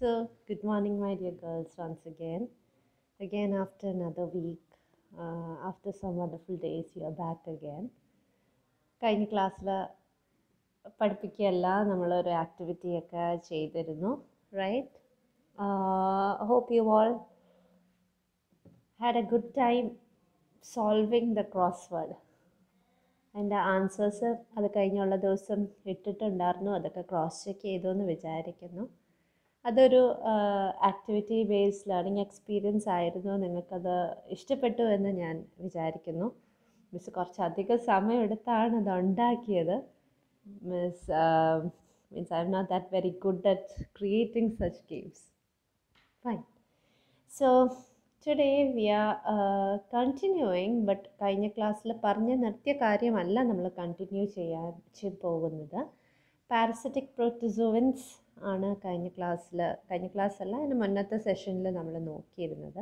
So, good morning, my dear girls, once again. Again, after another week, after some wonderful days, you are back again. കഴിഞ്ഞ ക്ലാസ്സിൽ പഠിപ്പിക്കുകയല്ല നമ്മളൊരു ആക്ടിവിറ്റിയൊക്കെ ചെയ്തിരുന്നു right hope you all had a good time solving the crossword. അതിൻ്റെ answers അത് കഴിഞ്ഞുള്ള ദിവസം ഇട്ടിട്ടുണ്ടായിരുന്നു, അതൊക്കെ ക്രോസ് ചെക്ക് ചെയ്തു എന്ന് വിചാരിക്കുന്നു. അതൊരു ആക്ടിവിറ്റി ബേസ്ഡ് ലേണിംഗ് എക്സ്പീരിയൻസ് ആയിരുന്നു. നിങ്ങൾക്കത് ഇഷ്ടപ്പെട്ടു എന്ന് ഞാൻ വിചാരിക്കുന്നു. മിസ് കുറച്ചധികം സമയമെടുത്താണ് അത് ഉണ്ടാക്കിയത്. Means I am not that very good at creating such games. Fine. So today we are continuing, but കഴിഞ്ഞ ക്ലാസ്സിൽ പറഞ്ഞ് നിർത്തിയ കാര്യമല്ല നമ്മൾ കണ്ടിന്യൂ ചെയ്യാൻ പോകുന്നത്. പാരസിറ്റിക് പ്രോട്ടോസോവൻസ് ആണ് കഴിഞ്ഞ ക്ലാസ്സല്ല അതിന് മുന്നത്തെ സെഷനിൽ നമ്മൾ നോക്കിയിരുന്നത്.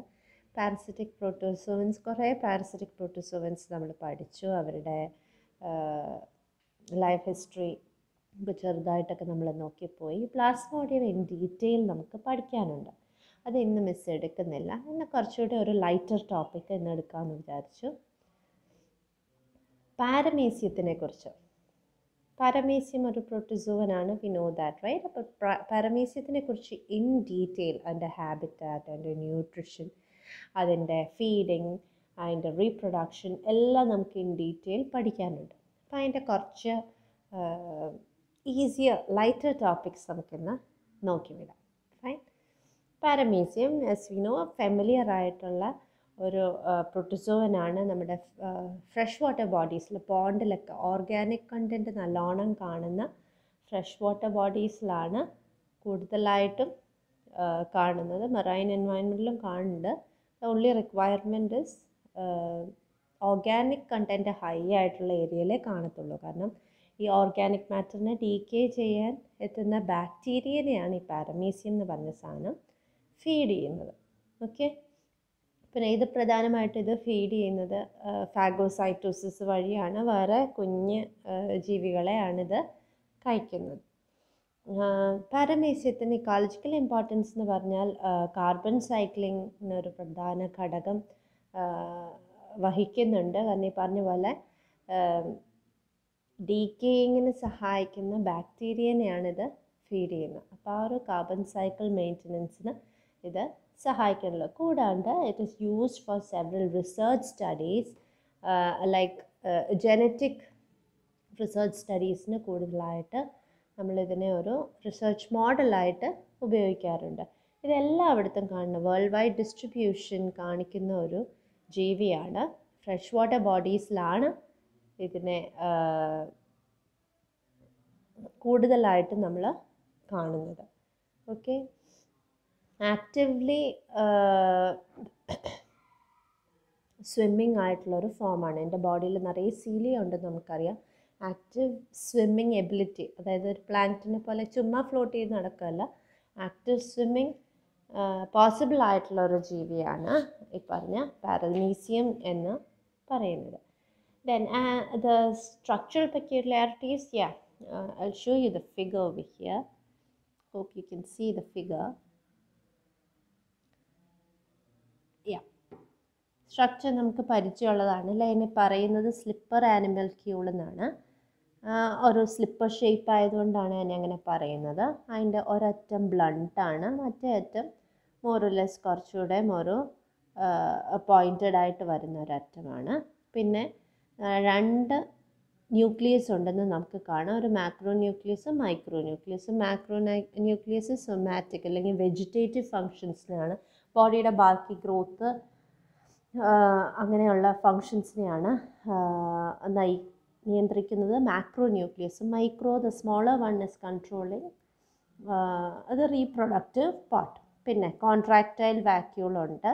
പാരസിറ്റിക് പ്രോട്ടോസോവൻസ്, കുറേ പാരസിറ്റിക് പ്രോട്ടോസോവൻസ് നമ്മൾ പഠിച്ചു. അവരുടെ ലൈഫ് ഹിസ്റ്ററി ചെറുതായിട്ടൊക്കെ നമ്മൾ നോക്കിപ്പോയി. പ്ലാസ്മോഡിയം ഇൻ ഡീറ്റെയിൽ നമുക്ക് പഠിക്കാനുണ്ട്. അത് ഇന്ന് മിസ് എടുക്കുന്നില്ല. ഇന്ന് കുറച്ചുകൂടി ഒരു ലൈറ്റർ ടോപ്പിക് ഇന്ന് എടുക്കാമെന്ന് വിചാരിച്ചു. പാരമീസിയത്തിനെ കുറിച്ച്. പാരമീസിയം ഒരു പ്രോട്ടോസോവനാണ്, വി നോ ദാറ്റ് റൈറ്റ്. അപ്പോൾ പാരമീസിയത്തിനെ കുറിച്ച് ഇൻ ഡീറ്റെയിൽ, അതിൻ്റെ ഹാബിറ്റാറ്റ്, അതിൻ്റെ ന്യൂട്രിഷൻ, അതിൻ്റെ ഫീഡിങ്, അതിൻ്റെ റീപ്രൊഡക്ഷൻ എല്ലാം നമുക്ക് ഇൻ ഡീറ്റെയിൽ പഠിക്കാനുണ്ട്. അപ്പോൾ അതിൻ്റെ കുറച്ച് ഈസിയർ ലൈറ്റർ ടോപ്പിക്സ് നമുക്കിന്ന് നോക്കിവിടാം. Fine. Paramecium as we know familiar ആയിട്ടുള്ള ഒരു പ്രോട്ടോസോവനാണ്. നമ്മുടെ ഫ്രഷ് വാട്ടർ ബോഡീസിൽ, പോണ്ടിലൊക്കെ ഓർഗാനിക് കണ്ടൻറ്റ് നല്ലോണം കാണുന്ന ഫ്രഷ് വാട്ടർ ബോഡീസിലാണ് കൂടുതലായിട്ടും കാണുന്നത്. മറൈൻ എൻവയൺമെൻറ്റിലും കാണുന്നുണ്ട്. Only requirement is organic content high ആയിട്ടുള്ള ഏരിയയിലേ കാണത്തുള്ളൂ. കാരണം ഈ ഓർഗാനിക് മാറ്ററിനെ ഡീകേ ചെയ്യാൻ എത്തുന്ന ബാക്ടീരിയനെയാണ് ഈ പാരമീസിയം എന്ന് പറഞ്ഞ സാധനം ഫീഡ് ചെയ്യുന്നത്. ഓക്കെ. പിന്നെ ഇത് പ്രധാനമായിട്ട് ഇത് ഫീഡ് ചെയ്യുന്നത് ഫാഗോസൈറ്റോസിസ് വഴിയാണ്. വേറെ കുഞ്ഞ് ജീവികളെയാണിത് കഴിക്കുന്നത്. പാരമീസിയത്തിന് ഇക്കോളജിക്കൽ ഇമ്പോർട്ടൻസ് എന്ന് പറഞ്ഞാൽ കാർബൺ സൈക്ലിങ്ങിന് ഒരു പ്രധാന ഘടകം വഹിക്കുന്നുണ്ട്. കാരണം ഈ പറഞ്ഞ പോലെ ഡീക്കേയിങ്ങിന് സഹായിക്കുന്ന ബാക്ടീരിയനെയാണിത് ഫീഡ് ചെയ്യുന്നത്. അപ്പോൾ ആ ഒരു കാർബൺ സൈക്കിൾ മെയിൻ്റനൻസിന് ഇത് സഹായിക്കുന്നുള്ളൂ. കൂടാണ്ട് it is used for several research studies like genetic research സ്റ്റഡീസിന് കൂടുതലായിട്ട് നമ്മളിതിനെ ഒരു റിസർച്ച് മോഡലായിട്ട് ഉപയോഗിക്കാറുണ്ട്. ഇതെല്ലായിടത്തും കാണുന്ന വേൾഡ് വൈഡ് ഡിസ്ട്രിബ്യൂഷൻ കാണിക്കുന്ന ഒരു ജീവിയാണ്. ഫ്രഷ് വാട്ടർ ബോഡീസിലാണ് ഇതിനെ കൂടുതലായിട്ട് നമ്മൾ കാണുന്നത്. ഓക്കെ. ആക്റ്റീവ്ലി സ്വിമ്മിങ് ആയിട്ടുള്ളൊരു ഫോമാണ്. എൻ്റെ ബോഡിയിൽ നിറയെ സീലിയ ഉണ്ടെന്ന് നമുക്കറിയാം. ആക്റ്റീവ് സ്വിമ്മിങ് എബിലിറ്റി, അതായത് ഒരു പ്ലാങ്ക്ടനെ പോലെ ചുമ്മാ ഫ്ലോട്ട് ചെയ്ത് നടക്കുകയല്ല, ആക്റ്റീവ് സ്വിമ്മിങ് പോസിബിൾ ആയിട്ടുള്ളൊരു ജീവിയാണ് ഈ പറഞ്ഞ പാരമീസിയം എന്ന് പറയുന്നത്. Then the structural peculiarities, I'll show you the figure over here. Hope you can see the figure. Structure നമുക്ക് പരിചയമുള്ളതാണ് അല്ലേ. ഇതിനെ പറയുന്നത് സ്ലിപ്പർ ആനിമൽ ക്യൂൾ എന്നാണ്. ഒരു സ്ലിപ്പർ ഷേപ്പ് ആയതുകൊണ്ടാണ് ഞാൻ അങ്ങനെ പറയുന്നത്. അതിൻ്റെ ഒരറ്റം ബ്ലണ്ടാണ്, മറ്റേ അറ്റം മോറുലെസ് കുറച്ചുകൂടെ ഒരു പോയിൻറ്റഡ് ആയിട്ട് വരുന്ന ഒരറ്റമാണ്. പിന്നെ രണ്ട് ന്യൂക്ലിയസ് ഉണ്ടെന്ന് നമുക്ക് കാണാം. ഒരു മാക്രോ ന്യൂക്ലിയസും മൈക്രോ ന്യൂക്ലിയസും. മാക്രോ ന്യൂക്ലിയസ് സൊമാറ്റിക് അല്ലെങ്കിൽ വെജിറ്റേറ്റീവ് ഫങ്ഷൻസിനെയാണ്, ബോഡിയുടെ ബാക്കി ഗ്രോത്ത് അങ്ങനെയുള്ള ഫങ്ഷൻസിനെയാണ് നിയന്ത്രിക്കുന്നത്. മാക്രോ ന്യൂക്ലിയസും. Micro, the smaller one is controlling അത് റീപ്രൊഡക്റ്റീവ് പാർട്ട്. പിന്നെ കോൺട്രാക്റ്റൈൽ വാക്യൂളുണ്ട്.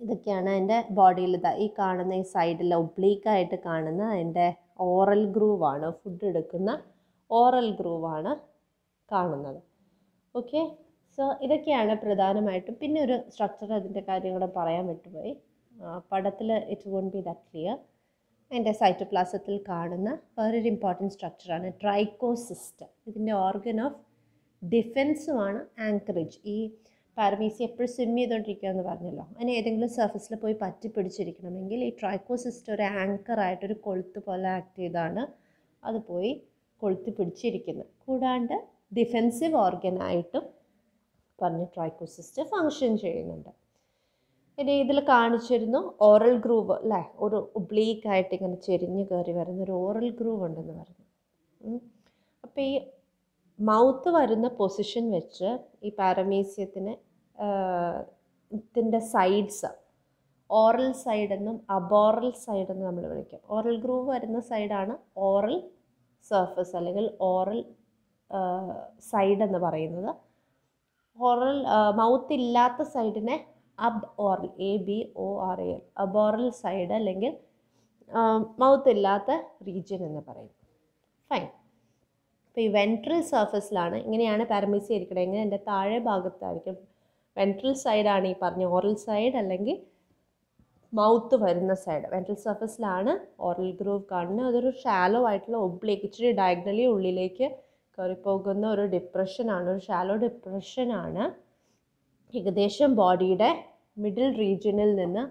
ഇതൊക്കെയാണ് എൻ്റെ ബോഡിയിൽ. ഈ കാണുന്ന ഈ സൈഡിൽ ഒബ്ലീക്കായിട്ട് കാണുന്ന അതിൻ്റെ ഓറൽ ഗ്രൂവാണ്, ഫുഡ് എടുക്കുന്ന ഓറൽ ഗ്രൂവാണ് കാണുന്നത്. ഓക്കെ. സോ ഇതൊക്കെയാണ് പ്രധാനമായിട്ടും. പിന്നെ ഒരു സ്ട്രക്ചർ, അതിൻ്റെ കാര്യം കൂടെ പറയാൻ വിട്ടുപോയി. പടത്തിൽ it won't be that clear. അതിൻ്റെ സൈറ്റോപ്ലാസത്തിൽ കാണുന്ന വേറൊരു ഇമ്പോർട്ടൻറ്റ് സ്ട്രക്ചറാണ് ട്രൈക്കോസിസ്റ്റ്. ഇതിൻ്റെ ഓർഗൻ ഓഫ് ഡിഫെൻസുമാണ് ആങ്കറേജ്. ഈ പാരമീസിയ എപ്പോഴും സ്വിം ചെയ്തുകൊണ്ടിരിക്കുക എന്ന് പറഞ്ഞല്ലോ, അതിന് ഏതെങ്കിലും സർഫസിൽ പോയി പറ്റി പിടിച്ചിരിക്കണമെങ്കിൽ ഈ ട്രൈക്കോസിസ്റ്റ് ഒരു ആങ്കറായിട്ടൊരു കൊളുത്ത് പോലെ ആക്ട് ചെയ്താണ് അത് പോയി കൊളുത്തി പിടിച്ചിരിക്കുന്നത്. കൂടാണ്ട് ഡിഫെൻസീവ് ഓർഗനായിട്ടും പറഞ്ഞ ട്രൈക്കോസിസ്റ്റ് ഫങ്ഷൻ ചെയ്യുന്നുണ്ട്. ഇനി ഇതിൽ കാണിച്ചിരുന്നു ഓറൽ ഗ്രൂവ് അല്ലേ, ഒരു ഒബ്ലീക്കായിട്ട് ഇങ്ങനെ ചെരിഞ്ഞ് കയറി വരുന്ന ഒരു ഓറൽ ഗ്രൂവ് ഉണ്ടെന്ന് പറഞ്ഞു. അപ്പോൾ ഈ മൗത്ത് വരുന്ന പൊസിഷൻ വെച്ച് ഈ പാരമീസിയത്തിന് ഇതിൻ്റെ സൈഡ്സ് ഓറൽ സൈഡെന്നും അബോറൽ സൈഡെന്നും നമ്മൾ വിളിക്കും. ഓറൽ ഗ്രൂവ് വരുന്ന സൈഡാണ് ഓറൽ സർഫസ് അല്ലെങ്കിൽ ഓറൽ സൈഡ് എന്ന് പറയുന്നത്. ഓറൽ മൗത്ത് ഇല്ലാത്ത സൈഡിനെ അബ് ഓറൽ, ABORAL, അബോറൽ സൈഡ് അല്ലെങ്കിൽ മൗത്ത് ഇല്ലാത്ത റീജിയൻ എന്ന് പറയും. ഫൈൻ. അപ്പോൾ ഈ വെൻട്രൽ സർഫസിലാണ് ഇങ്ങനെയാണ് പാരമീസിയ ഇരിക്കുന്നത്. എങ്ങനെ എൻ്റെ താഴെ ഭാഗത്തായിരിക്കും വെൻട്രൽ സൈഡാണ് ഈ പറഞ്ഞ ഓറൽ സൈഡ് അല്ലെങ്കിൽ മൗത്ത് വരുന്ന സൈഡ്. വെൻട്രൽ സർഫസിലാണ് ഓറൽ ഗ്രൂവ് കാണുന്നത്. അതൊരു ഷാലോ ആയിട്ടുള്ള ഒബ്ലിക്ക്, ഇച്ചിരി ഡയഗണലി ഉള്ളിലേക്ക് കയറിപ്പോകുന്ന ഒരു ഡിപ്രഷനാണ്, ഒരു ഷാലോ ഡിപ്രഷനാണ്. ഏകദേശം ബോഡിയുടെ മിഡിൽ റീജിയനിൽ നിന്ന്,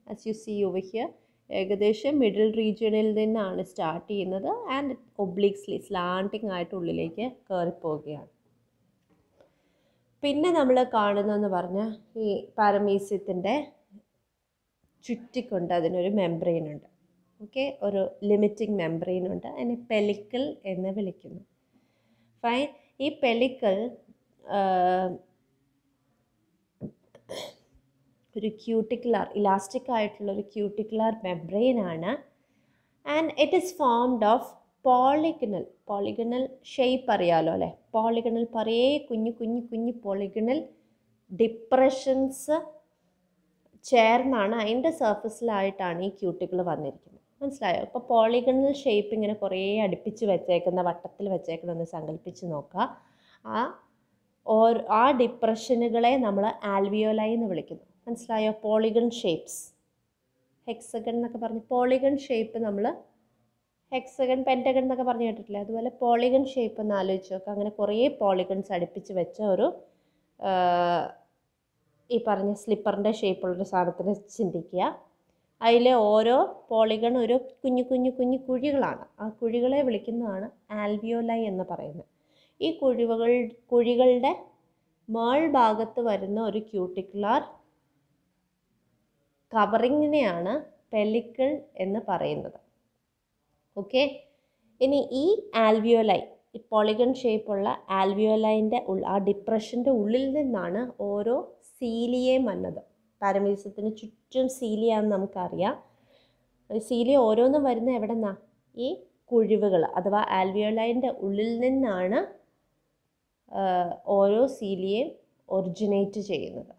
as you see over here, ഏകദേശം മിഡിൽ റീജിയനിൽ നിന്നാണ് സ്റ്റാർട്ട് ചെയ്യുന്നത് ആൻഡ് ഒബ്ലിക്സ്ലി സ്ലാൻഡിങ് ആയിട്ട് ഉള്ളിലേക്ക് കയറിപ്പോവുകയാണ്. പിന്നെ നമ്മൾ കാണുന്നതെന്ന് പറഞ്ഞാൽ ഈ പാരമീസിയത്തിൻ്റെ ചുറ്റിക്കൊണ്ട് അതിനൊരു മെംബ്രെയിൻ ഉണ്ട്. ഓക്കെ, ഒരു ലിമിറ്റിംഗ് മെംബ്രെയിൻ ഉണ്ട്. അതിനെ പെലിക്കിൾ എന്ന് വിളിക്കുന്നു. ഫൈൻ. ഈ പെലിക്കിൾ ഒരു ക്യൂട്ടിക്കുലർ, ഇലാസ്റ്റിക് ആയിട്ടുള്ളൊരു ക്യൂട്ടിക്കുലർ മെംബ്രെയിനാണ്. And it is formed of polygonal shape അറിയാലോ അല്ലേ. പോളിഗണൽ പറയേ കുഞ്ഞു കുഞ്ഞു കുഞ്ഞു പോളിഗണൽ ഡിപ്രഷൻസ് ചേർന്നാണ് അതിൻ്റെ സർഫസിലായിട്ടാണ് ഈ ക്യൂട്ടിക്കിൾ വന്നിരിക്കുന്നത്. മനസ്സിലായോ? ഇപ്പോൾ പോളിഗണൽ ഷേപ്പ് ഇങ്ങനെ കുറേ അടുപ്പിച്ച് വെച്ചേക്കുന്ന, വട്ടത്തിൽ വെച്ചേക്കുന്ന ഒന്ന് സങ്കല്പിച്ച് നോക്കുക. ആ ഡിപ്രഷനുകളെ നമ്മൾ ആൽവിയോലൈ എന്ന് വിളിക്കുന്നു. മനസ്സിലായോ? പോളിഗൺ ഷേപ്സ്, ഹെക്സഗൺ എന്നൊക്കെ പറഞ്ഞ് പോളിഗൺ ഷേപ്പ്, നമ്മൾ ഹെക്സഗൺ പെൻറ്റഗൺ എന്നൊക്കെ പറഞ്ഞ് കേട്ടിട്ടില്ലേ, അതുപോലെ പോളിഗൺ ഷേപ്പ് എന്ന് ആലോചിച്ച് നോക്കുക. അങ്ങനെ കുറേ പോളിഗൺസ് അടുപ്പിച്ച് വെച്ച ഒരു ഈ പറഞ്ഞ സ്ലിപ്പറിൻ്റെ ഷേപ്പുള്ളൊരു സാധനത്തിന് ചിന്തിക്കുക. അതിൽ ഓരോ പോളിഗൺ ഒരു കുഞ്ഞു കുഞ്ഞു കുഞ്ഞു കുഴികളാണ്. ആ കുഴികളെ വിളിക്കുന്നതാണ് ആൽവിയോലൈ എന്ന് പറയുന്നത്. ഈ കുഴികളുടെ മേൾ ഭാഗത്ത് വരുന്ന ഒരു ക്യൂട്ടിക്കുലർ കവറിങ്ങിനെയാണ് പെലിക്കിൾ എന്ന് പറയുന്നത്. ഓക്കെ. ഇനി ഈ ആൽവിയോലൈ, ഈ പോളിഗൺ ഷേപ്പുള്ള ആൽവിയോലൈൻ്റെ ആ ഡിപ്രഷൻ്റെ ഉള്ളിൽ നിന്നാണ് ഓരോ സീലിയയും വന്നത്. പാരമീസിയത്തിന് ചുറ്റും സീലിയാന്ന് നമുക്കറിയാം. സീലിയ ഓരോന്നും വരുന്ന എവിടെ നിന്നാ? ഈ കുഴിവുകൾ അഥവാ ആൽവിയോലൈൻ്റെ ഉള്ളിൽ നിന്നാണ് ഓരോ സീലിയയും ഒറിജിനേറ്റ് ചെയ്യുന്നത്.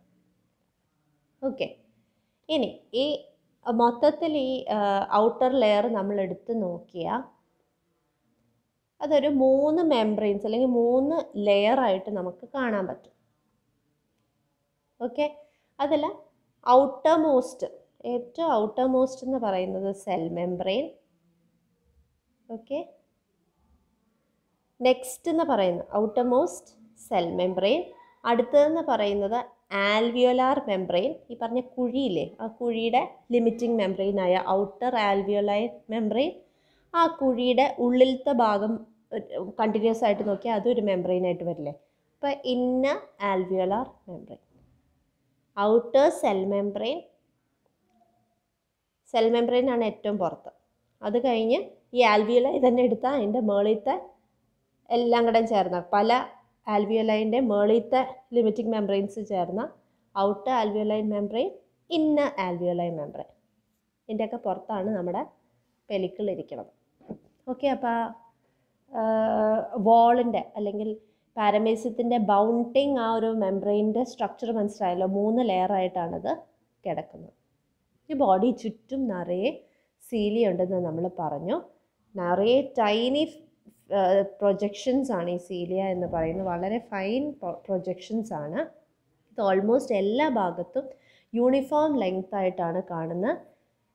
ഓക്കെ. ഇനി ഈ മൊത്തത്തിൽ ഈ ഔട്ടർ ലെയർ നമ്മൾ എടുത്ത് നോക്കിയാൽ അതൊരു 3 മെംബ്രെയിൻസ് അല്ലെങ്കിൽ 3 ലെയറായിട്ട് നമുക്ക് കാണാൻ പറ്റും. ഓക്കെ. അതിൽ ഔട്ടർ മോസ്റ്റ്, ഏറ്റവും ഔട്ടർ മോസ്റ്റ് എന്ന് പറയുന്നത് സെൽ മെംബ്രെയിൻ. ഓക്കെ. നെക്സ്റ്റ് എന്ന് പറയുന്നത് ഔട്ടർ മോസ്റ്റ് സെൽ മെംബ്രെയിൻ. അടുത്തതെന്ന് പറയുന്നത് ആൽവിയോലാർ മെംബ്രെയിൻ. ഈ പറഞ്ഞ കുഴിയില്ലേ, ആ കുഴിയുടെ ലിമിറ്റിംഗ് മെംബ്രെയിനായ ഔട്ടർ ആൽവിയോലൈ മെംബ്രെയിൻ. ആ കുഴിയുടെ ഉള്ളിലത്തെ ഭാഗം കണ്ടിന്യൂസ് ആയിട്ട് നോക്കിയാൽ അതൊരു മെംബ്രെയിനായിട്ട് വരില്ലേ. അപ്പോൾ inner alveolar membrane, outer cell membrane. Cell മെംബ്രെയിനാണ് ഏറ്റവും പുറത്ത്. അത് കഴിഞ്ഞ് ഈ ആൽവിയോലൈ തന്നെ എടുത്താൽ അതിൻ്റെ മേളിലത്തെ എല്ലാം കൂടെ ചേർന്ന പല ആൽവിയോലൈൻ്റെ മേളിലത്തെ ലിമിറ്റിംഗ് മെംബ്രെയിൻസ് ചേർന്ന ഔട്ടർ ആൽവിയോലൈൻ മെംബ്രെയിൻ, ഇന്നർ ആൽവിയോലൈൻ മെംബ്രെയിൻ. ഇതിൻ്റെയൊക്കെ പുറത്താണ് നമ്മുടെ പെലിക്കിൾ ഇരിക്കുന്നത്. ഓക്കെ. അപ്പോൾ വാളിൻ്റെ അല്ലെങ്കിൽ പാരമീസിയത്തിൻ്റെ ബൗണ്ടിങ് ആ ഒരു മെംബ്രെയിൻ്റെ സ്ട്രക്ചർ മനസ്സിലായല്ലോ. 3 ലെയറായിട്ടാണത് കിടക്കുന്നത്. ഈ ബോഡി ചുറ്റും നിറയെ സീലിയ ഉണ്ടെന്ന് നമ്മൾ പറഞ്ഞു. നിറയെ ടൈനി പ്രൊജക്ഷൻസ് ആണ് ഈ സീലിയ എന്ന് പറയുന്നത്. വളരെ ഫൈൻ പ്രൊജക്ഷൻസ് ആണ്. ഇത് ഓൾമോസ്റ്റ് എല്ലാ ഭാഗത്തും യൂണിഫോം ലെങ്ത് ആയിട്ടാണ് കാണുന്നത്,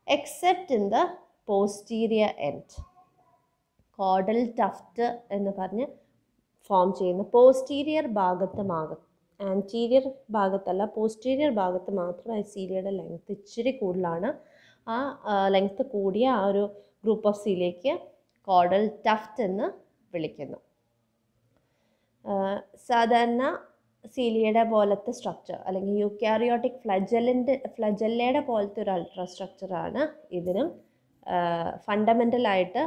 except in the posterior end. Caudal tuft എന്ന് പറഞ്ഞ് ഫോം ചെയ്യുന്ന പോസ്റ്റീരിയർ ഭാഗത്ത് ആൻറ്റീരിയർ ഭാഗത്തല്ല, പോസ്റ്റീരിയർ ഭാഗത്ത് മാത്രം സീലിയയുടെ ലെങ്ത് ഇച്ചിരി കൂടുതലാണ്. ആ ലെങ്ത് കൂടിയ ആ ഒരു ഗ്രൂപ്പ് ഓഫ് സീലിയയ്ക്ക് കോഡൽ ടഫ്റ്റ് എന്ന് വിളിക്കുന്നു. സാധാരണ സീലിയയുടെ പോലത്തെ സ്ട്രക്ചർ അല്ലെങ്കിൽ യൂക്യാരിയോട്ടിക് ഫ്ലജല്ലയുടെ പോലത്തെ ഒരു അൾട്രാ സ്ട്രക്ചറാണ് ഇതിനും ഫണ്ടമെൻ്റലായിട്ട്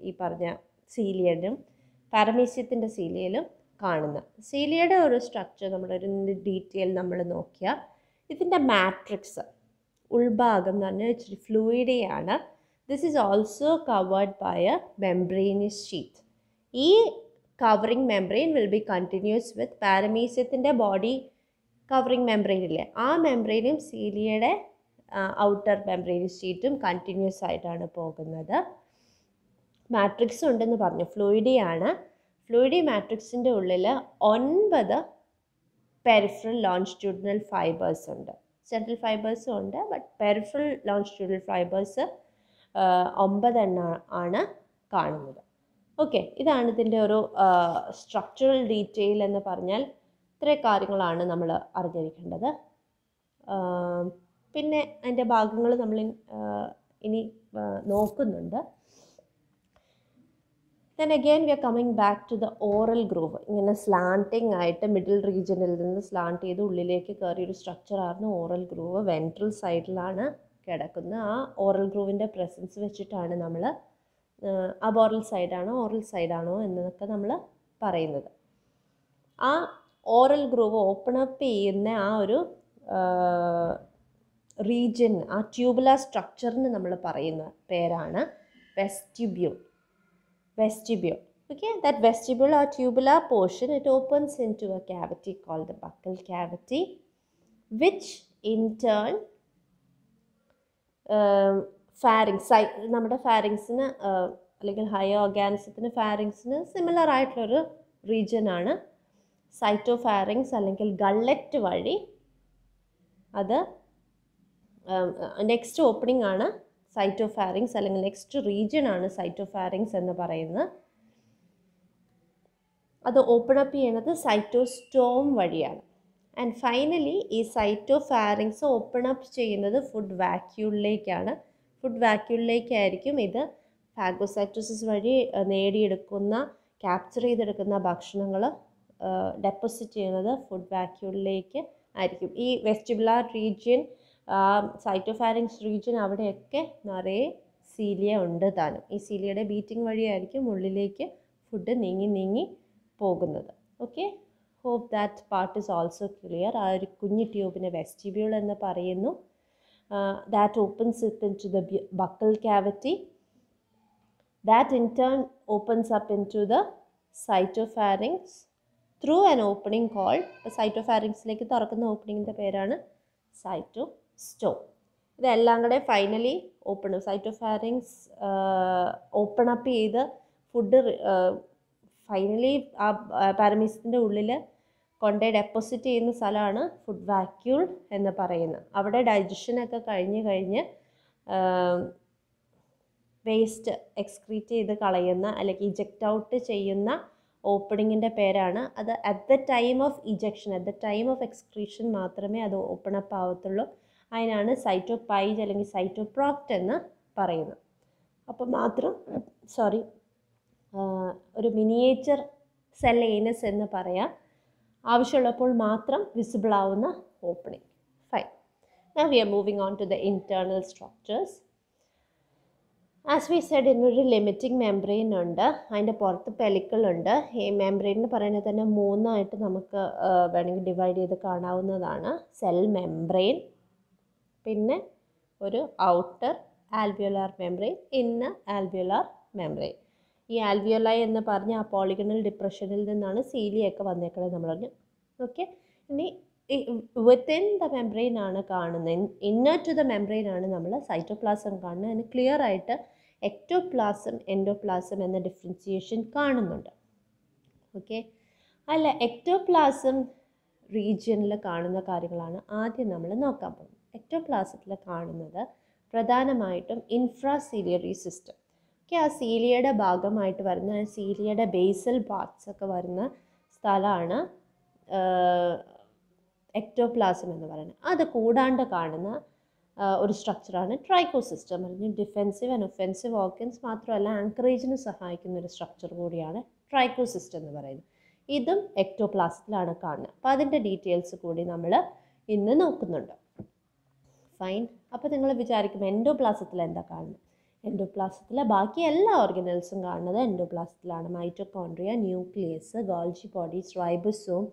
ഈ പറഞ്ഞ സീലിയനും പാരമീസിയത്തിൻ്റെ സീലിയയിലും കാണുന്നത്. സീലിയയുടെ ഒരു സ്ട്രക്ചർ നമ്മളൊരു ഡീറ്റെയിൽ നമ്മൾ നോക്കിയാൽ ഇതിൻ്റെ മാട്രിക്സ് ഉൾഭാഗം എന്ന് പറഞ്ഞാൽ ഇച്ചിരി ഫ്ലൂയിഡിയാണ്. This is also covered by a membranous sheet. ഈ covering membrane will be continuous with പാരമീസിയത്തിൻ്റെ ബോഡി കവറിങ് മെംബ്രെയിൻ ഇല്ലേ, ആ മെംബ്രെയിനും സീലിയയുടെ ഔട്ടർ മെംബ്രെയിനസ് ഷീറ്റും കണ്ടിന്യൂസ് ആയിട്ടാണ് പോകുന്നത്. മാട്രിക്സ് ഉണ്ടെന്ന് പറഞ്ഞു, ഫ്ലൂയിഡിയാണ്. ഫ്ലൂയിഡി മാട്രിക്സിൻ്റെ ഉള്ളിൽ 9 പെരിഫറൽ ലോൺജിറ്റ്യൂഡിനൽ ഫൈബേഴ്സ് ഉണ്ട്. സെൻട്രൽ ഫൈബേഴ്സും ഉണ്ട്, ബട്ട് പെരിഫറൽ ലോൺജിറ്റ്യൂഡിനൽ ഫൈബേഴ്സ് 9 ആണ് കാണുന്നത്. ഓക്കെ, ഇതാണ് ഇതിൻ്റെ ഒരു സ്ട്രക്ചറൽ ഡീറ്റെയിൽ എന്ന് പറഞ്ഞാൽ ഇത്രയും കാര്യങ്ങളാണ് നമ്മൾ അറിഞ്ഞിരിക്കേണ്ടത്. പിന്നെ അതിൻ്റെ ഭാഗങ്ങൾ നമ്മൾ ഇനി നോക്കുന്നുണ്ട്. Then again we are coming back to the oral groove. ഇങ്ങനെ സ്ലാൻറ്റിംഗ് ആയിട്ട് മിഡിൽ റീജിയനിൽ നിന്ന് സ്ലാൻറ്റ് ചെയ്ത് ഉള്ളിലേക്ക് കയറിയൊരു സ്ട്രക്ചറായിരുന്നു ഓറൽ ഗ്രൂവ്. വെൻട്രൽ സൈഡിലാണ് കിടക്കുന്നത്. ആ ഓറൽ ഗ്രൂവിൻ്റെ പ്രസൻസ് വെച്ചിട്ടാണ് നമ്മൾ അബോറൽ സൈഡാണോ ഓറൽ സൈഡാണോ എന്നതൊക്കെ നമ്മൾ പറയുന്നത്. ആ ഓറൽ ഗ്രൂവ് ഓപ്പൺ അപ്പ് ചെയ്യുന്ന ആ ഒരു റീജിയൻ, ആ ട്യൂബുലാർ സ്ട്രക്ചറിന് നമ്മൾ പറയുന്ന പേരാണ് vestibule. Vestibule. Okay, that vestibule or tubular portion, it opens into a cavity called the buccal cavity, which in turn pharynx, നമ്മുടെ ഫാരിങ്സിന് അല്ലെങ്കിൽ ഹയർ ഓർഗാനിസത്തിന് ഫാരിങ്സിന് സിമിലർ ആയിട്ടുള്ളൊരു റീജിയൻ ആണ്. സൈറ്റോഫാരിങ്സ് അല്ലെങ്കിൽ ഗള്ളറ്റ് വഴി അത് നെക്സ്റ്റ് ഓപ്പണിംഗ് ആണ് സൈറ്റോഫാരിങ്സ്, അല്ലെങ്കിൽ നെക്സ്റ്റ് റീജിയൻ ആണ് സൈറ്റോഫാരിങ്സ് എന്ന് പറയുന്നത്. അത് ഓപ്പൺ അപ്പ് ചെയ്യണത് സൈറ്റോസ്റ്റോം വഴിയാണ്. ആൻഡ് ഫൈനലി ഈ സൈറ്റോഫാരിങ്സ് ഓപ്പൺ അപ്പ് ചെയ്യുന്നത് ഫുഡ് വാക്യൂളിലേക്കാണ്. ഫുഡ് വാക്യൂളിലേക്കായിരിക്കും ഇത് ഫാഗോസൈറ്റോസിസ് വഴി നേടിയെടുക്കുന്ന, ക്യാപ്ചർ ചെയ്തെടുക്കുന്ന ഭക്ഷണങ്ങൾ ഡെപ്പോസിറ്റ് ചെയ്യുന്നത് ഫുഡ് വാക്യൂളിലേക്ക് ആയിരിക്കും. ഈ വെസ്റ്റിബുലാർ റീജിയൻ, സൈറ്റോഫാരിങ്സ് റീജിയൻ, അവിടെയൊക്കെ നിറയെ സീലിയ ഉണ്ട് താനും. ഈ സീലിയയുടെ ബീറ്റിംഗ് വഴിയായിരിക്കും ഉള്ളിലേക്ക് ഫുഡ് നീങ്ങി പോകുന്നത്. Okay, hope that part is also clear. ആ ഒരു കുഞ്ഞു ട്യൂബിനെ വെസ്റ്റിബ്യൂൾ എന്ന് പറയുന്നു. That opens it into the buccal cavity. That in turn opens up into the cytopharynx through an opening called, സൈറ്റോഫാരിങ്സിലേക്ക് തുറക്കുന്ന ഓപ്പണിങ്ങിൻ്റെ പേരാണ് സൈറ്റോസ്റ്റോം. ഇതെല്ലാം കൂടെ ഫൈനലി സൈറ്റോഫാരിങ്സ് ഓപ്പൺ അപ്പ് ചെയ്ത് ഫുഡ് ഫൈനലി ആ പാരമീസിയത്തിൻ്റെ ഉള്ളിൽ കൊണ്ടുപോയി ഡെപ്പോസിറ്റ് ചെയ്യുന്ന സ്ഥലമാണ് ഫുഡ് വാക്യൂൾ എന്ന് പറയുന്നത്. അവിടെ ഡൈജഷനൊക്കെ കഴിഞ്ഞ് വേസ്റ്റ് എക്സ്ക്രീറ്റ് ചെയ്ത് കളയുന്ന അല്ലെങ്കിൽ ഇജക്റ്റ് ഔട്ട് ചെയ്യുന്ന ഓപ്പണിങ്ങിൻ്റെ പേരാണ് അത്. At the time of ejection, at the time of excretion മാത്രമേ അത് ഓപ്പൺ അപ്പ് ആവത്തുള്ളൂ. അതിനാണ് സൈറ്റോപൈജ് അല്ലെങ്കിൽ സൈറ്റോപ്രോക്റ്റ് എന്ന് പറയുന്നത്. അപ്പോൾ മാത്രം ഒരു മിനിയേച്ചർ സെൽ ഏനസ് എന്ന് പറയാം, ആവശ്യമുള്ളപ്പോൾ മാത്രം വിസിബിൾ ആവുന്ന opening. Fine. Now we are moving on to the internal structures. As we said, ഇതിനൊരു ലിമിറ്റിംഗ് മെംബ്രെയിൻ ഉണ്ട്, അതിൻ്റെ പുറത്ത് പെലിക്കിൾ ഉണ്ട്. ഈ മെംബ്രെയിൻ പറയുന്നത് തന്നെ 3 ആയിട്ട് നമുക്ക് വേണമെങ്കിൽ ഡിവൈഡ് ചെയ്ത് കാണാവുന്നതാണ്. സെൽ മെംബ്രെയിൻ, പിന്നെ ഒരു outer alveolar membrane, inner alveolar membrane. ഈ ആൽവിയോലൈ എന്ന് പറഞ്ഞ ആ പോളിഗണൽ ഡിപ്രഷനിൽ നിന്നാണ് സീലിയൊക്കെ വന്നേക്കുന്നത് നമ്മൾ പറഞ്ഞു. ഓക്കെ, ഇനി വിത്തിൻ ദ മെംബ്രെയിൻ ആണ് കാണുന്നത്, ഇന്നർ ടു ദ മെംബ്രെയിൻ ആണ് നമ്മൾ സൈറ്റോപ്ലാസം കാണുന്നത്. അതിന് ക്ലിയർ ആയിട്ട് എക്ടോപ്ലാസം എൻഡോപ്ലാസം എന്ന ഡിഫറൻസിയേഷൻ കാണുന്നുണ്ട്. ഓക്കെ, അല്ല എക്ടോപ്ലാസം റീജിയനിൽ കാണുന്ന കാര്യങ്ങളാണ് ആദ്യം നമ്മൾ നോക്കാൻ പോകുന്നത്. എക്ടോപ്ലാസത്തിൽ കാണുന്നത് പ്രധാനമായിട്ടും ഇൻഫ്രാസീലിയറി സിസ്റ്റം. ഓക്കെ, ആ സീലിയയുടെ ഭാഗമായിട്ട് വരുന്ന സീലിയയുടെ ബേസൽ പാർട്സ് ഒക്കെ വരുന്ന സ്ഥലമാണ് എക്ടോപ്ലാസം എന്ന് പറയുന്നത്. അത് കൂടാണ്ട് കാണുന്ന ഒരു സ്ട്രക്ചറാണ് ട്രൈക്കോസിസ്റ്റം. അല്ലെങ്കിൽ ഡിഫെൻസീവ് ആൻഡ് ഒഫെൻസീവ് ഓർഗൻസ് മാത്രമല്ല ആങ്കറേജിന് സഹായിക്കുന്ന ഒരു സ്ട്രക്ചർ കൂടിയാണ് ട്രൈക്കോസിസ്റ്റം എന്ന് പറയുന്നത്. ഇതും എക്ടോപ്ലാസത്തിലാണ് കാണുന്നത്. അപ്പോൾ അതിൻ്റെ ഡീറ്റെയിൽസ് കൂടി നമ്മൾ ഇന്ന് നോക്കുന്നുണ്ട്. ഫൈൻ. അപ്പോൾ നിങ്ങൾ വിചാരിക്കും എൻഡോപ്ലാസത്തിൽ എന്താ കാണുന്നത്? എൻഡോപ്ലാസത്തിലെ ബാക്കി എല്ലാ ഓർഗനൽസും കാണുന്നത് എൻഡോപ്ലാസത്തിലാണ്. Mitochondria, nucleus, Golgi bodies, ribosome,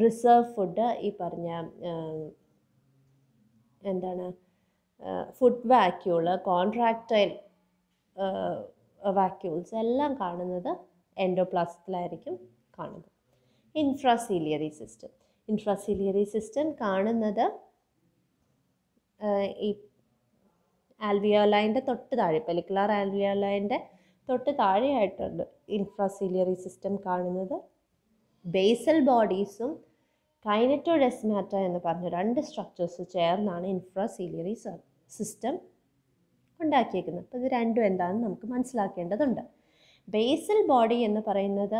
reserve food, ഈ പറഞ്ഞ എന്താണ് ഫുഡ് വാക്യൂള്, കോൺട്രാക്ടൈൽ വാക്യൂൾസ് എല്ലാം കാണുന്നത് എൻഡോപ്ലാസത്തിലായിരിക്കും കാണുന്നത്. ഇൻഫ്രാസീലിയറി സിസ്റ്റം. ഇൻഫ്രാസീലിയറി സിസ്റ്റം കാണുന്നത് ഈ ആൽവിയോലൈൻ്റെ തൊട്ട് താഴെ, പെലിക്കുലാർ ആൽവിയോലൈൻ്റെ തൊട്ട് താഴെയായിട്ടുണ്ട് ഇൻഫ്രാസീലിയറി സിസ്റ്റം കാണുന്നത്. ബേസൽ ബോഡീസും കൈനറ്റോഡെസ്മാറ്റ എന്ന് പറഞ്ഞ രണ്ട് സ്ട്രക്ചേഴ്സ് ചേർന്നാണ് ഇൻഫ്രാസീലിയറി സിസ്റ്റം ഉണ്ടാക്കിയേക്കുന്നത്. അപ്പോൾ ഇത് രണ്ടും എന്താണെന്ന് നമുക്ക് മനസ്സിലാക്കേണ്ടതുണ്ട്. ബേസൽ ബോഡി എന്ന് പറയുന്നത്